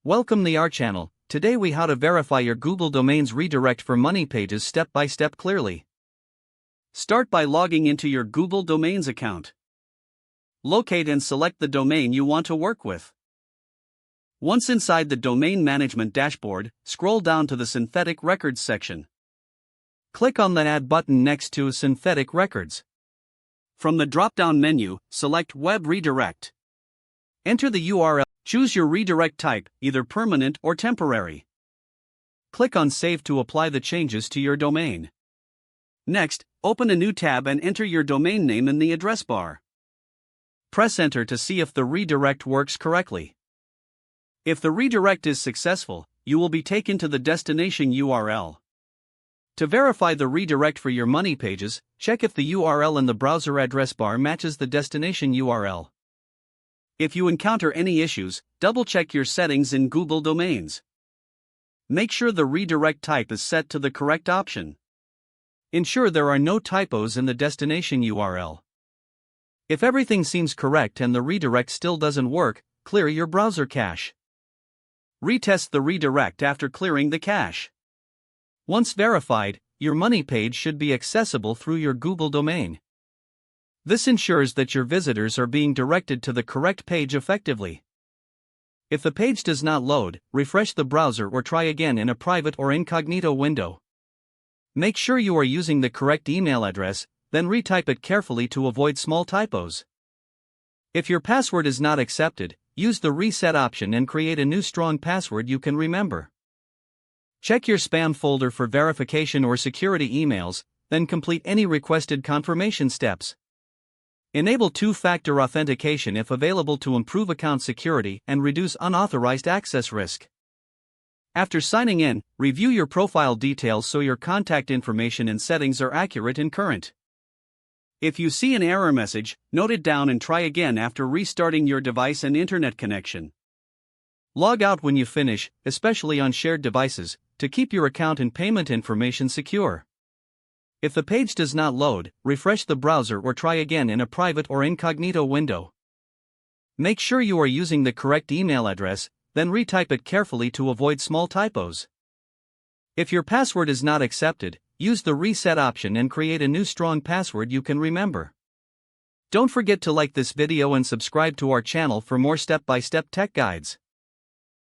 Welcome to our channel. Today we how to verify your Google Domains redirect for money pages step by step clearly. Start by logging into your Google Domains account. Locate and select the domain you want to work with. Once inside the domain management dashboard, scroll down to the synthetic records section. Click on the Add button next to Synthetic Records. From the drop-down menu, select Web Redirect. Enter the URL. Choose your redirect type, either permanent or temporary. Click on Save to apply the changes to your domain. Next, open a new tab and enter your domain name in the address bar. Press Enter to see if the redirect works correctly. If the redirect is successful, you will be taken to the destination URL. To verify the redirect for your money pages, check if the URL in the browser address bar matches the destination URL. If you encounter any issues, double-check your settings in Google Domains. Make sure the redirect type is set to the correct option. Ensure there are no typos in the destination URL. If everything seems correct and the redirect still doesn't work, clear your browser cache. Retest the redirect after clearing the cache. Once verified, your money page should be accessible through your Google domain. This ensures that your visitors are being directed to the correct page effectively. If the page does not load, refresh the browser or try again in a private or incognito window. Make sure you are using the correct email address, then retype it carefully to avoid small typos. If your password is not accepted, use the reset option and create a new strong password you can remember. Check your spam folder for verification or security emails, then complete any requested confirmation steps. Enable two-factor authentication if available to improve account security and reduce unauthorized access risk. After signing in, review your profile details so your contact information and settings are accurate and current. If you see an error message, note it down and try again after restarting your device and internet connection. Log out when you finish, especially on shared devices, to keep your account and payment information secure. If the page does not load, refresh the browser or try again in a private or incognito window. Make sure you are using the correct email address, then retype it carefully to avoid small typos. If your password is not accepted, use the reset option and create a new strong password you can remember. Don't forget to like this video and subscribe to our channel for more step-by-step tech guides.